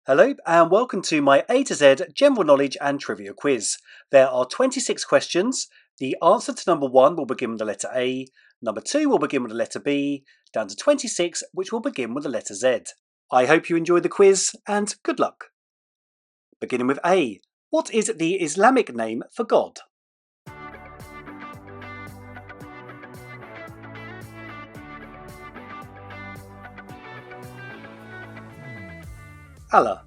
Hello and welcome to my A to Z general knowledge and trivia quiz. There are 26 questions. The answer to number 1 will begin with the letter A, number 2 will begin with the letter B, down to 26 which will begin with the letter Z. I hope you enjoy the quiz and good luck. Beginning with A, what is the Islamic name for God? Allah.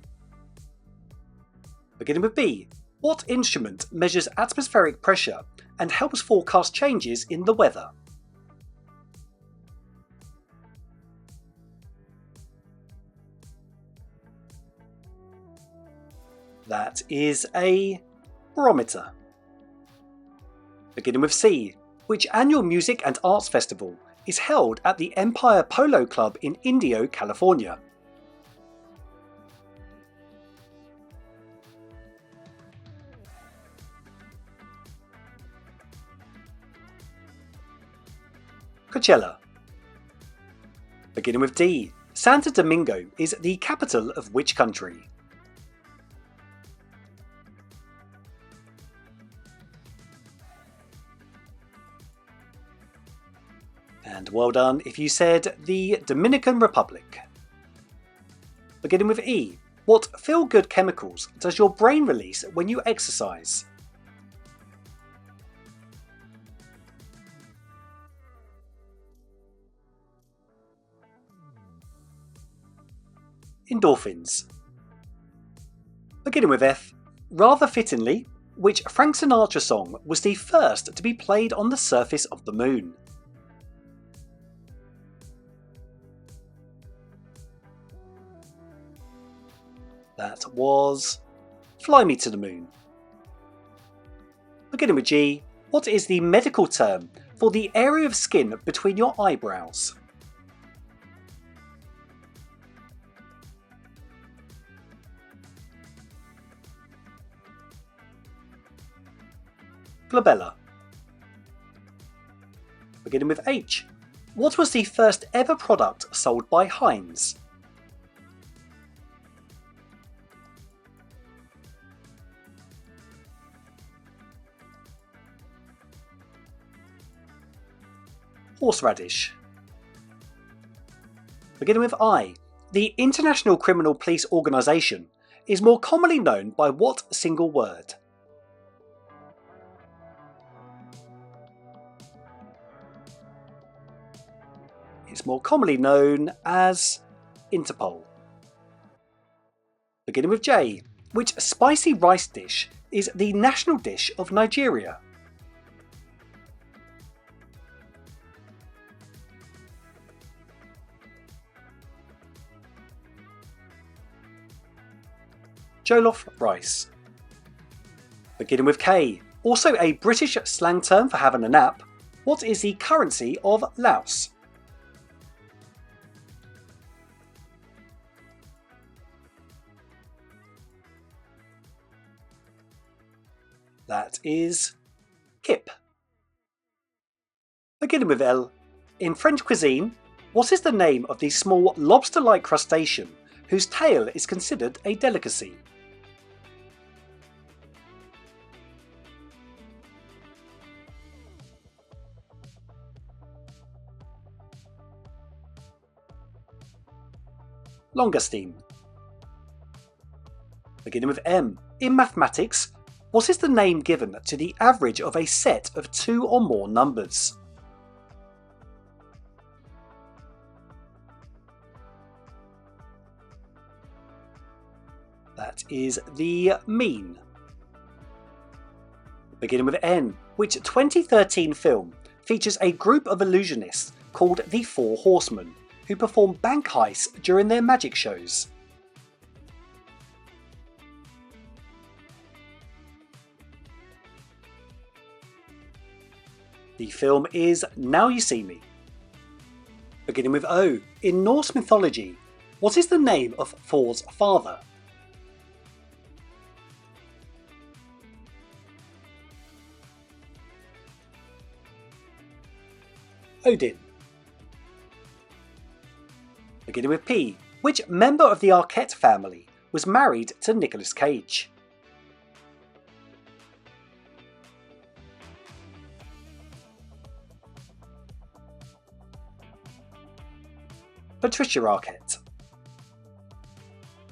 Beginning with B, what instrument measures atmospheric pressure and helps forecast changes in the weather? That is a barometer. Beginning with C, which annual music and arts festival is held at the Empire Polo Club in Indio, California? Coachella. Beginning with D, Santo Domingo is the capital of which country? And well done if you said the Dominican Republic. Beginning with E, what feel-good chemicals does your brain release when you exercise? Endorphins. Beginning with F, rather fittingly, which Frank Sinatra song was the first to be played on the surface of the moon? That was Fly Me to the Moon. Beginning with G, what is the medical term for the area of skin between your eyebrows? Glabella. Beginning with H, what was the first ever product sold by Heinz? Horseradish. Beginning with I, the International Criminal Police Organisation is more commonly known by what single word? It's more commonly known as Interpol. Beginning with J, which spicy rice dish is the national dish of Nigeria? Jollof rice. Beginning with K, also a British slang term for having a nap, what is the currency of Laos? That is kip. Beginning with L, in French cuisine, what is the name of the small lobster-like crustacean whose tail is considered a delicacy? Langoustine. Beginning with M, in mathematics, what is the name given to the average of a set of 2 or more numbers? That is the mean. Beginning with N, which 2013 film features a group of illusionists called the Four Horsemen, who perform bank heists during their magic shows? The film is Now You See Me. Beginning with O, in Norse mythology, what is the name of Thor's father? Odin. Beginning with P, which member of the Arquette family was married to Nicolas Cage? Patricia Arquette.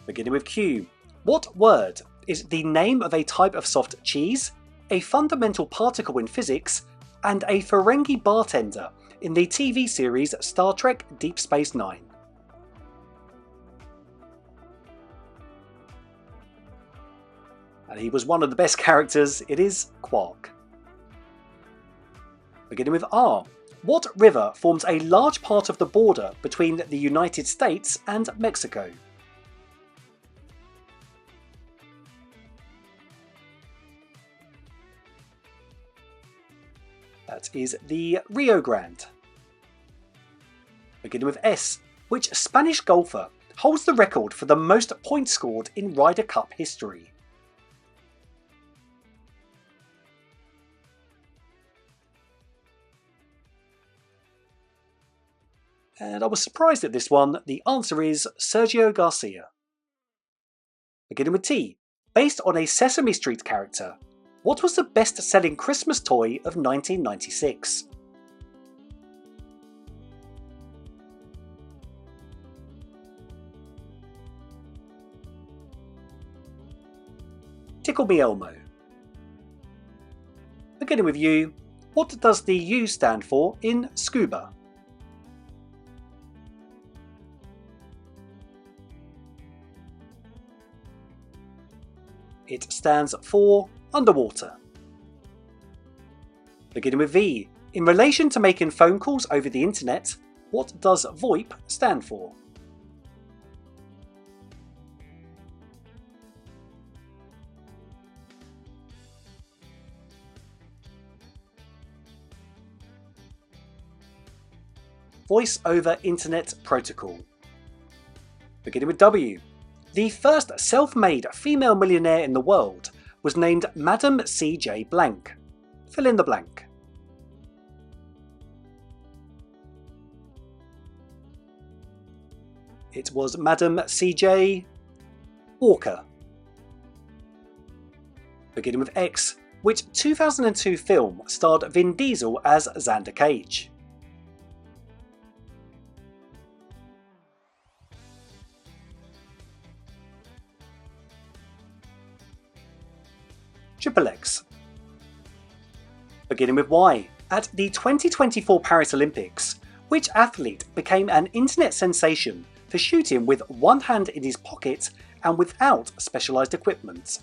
Beginning with Q. What word is the name of a type of soft cheese, a fundamental particle in physics, and a Ferengi bartender in the TV series Star Trek Deep Space Nine? And he was one of the best characters. It is Quark. Beginning with R. What river forms a large part of the border between the United States and Mexico? That is the Rio Grande. Beginning with S. Which Spanish golfer holds the record for the most points scored in Ryder Cup history? And I was surprised at this one. The answer is Sergio Garcia. Beginning with T. Based on a Sesame Street character, what was the best-selling Christmas toy of 1996? Tickle Me Elmo. Beginning with U. What does the U stand for in scuba? It stands for underwater. Beginning with V. In relation to making phone calls over the internet, what does VoIP stand for? Voice over Internet Protocol. Beginning with W. The first self-made female millionaire in the world was named Madam C.J. Blank. Fill in the blank. It was Madam C.J. Walker. Beginning with X. Which 2002 film starred Vin Diesel as Xander Cage? Triple X. Beginning with Y. At the 2024 Paris Olympics, which athlete became an internet sensation for shooting with one hand in his pocket and without specialised equipment?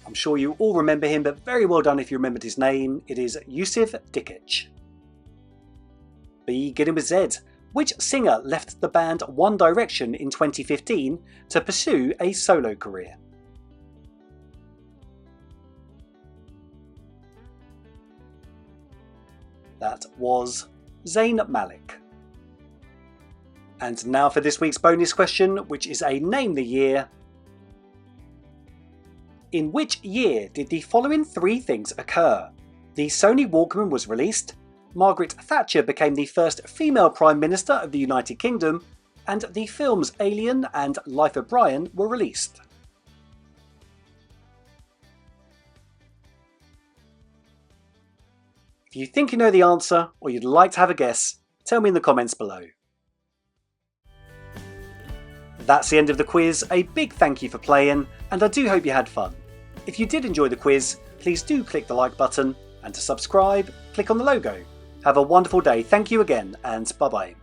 I'm sure you all remember him, but very well done if you remembered his name. It is Yusuf Dikic. Beginning with Z. Which singer left the band One Direction in 2015 to pursue a solo career? That was Zayn Malik. And now for this week's bonus question, which is a Name the Year. In which year did the following three things occur? The Sony Walkman was released, Margaret Thatcher became the first female Prime Minister of the United Kingdom, and the films Alien and Life of Brian were released. If you think you know the answer, or you'd like to have a guess, tell me in the comments below. That's the end of the quiz. A big thank you for playing, and I do hope you had fun. If you did enjoy the quiz, please do click the like button, and to subscribe, click on the logo. Have a wonderful day. Thank you again, and bye bye.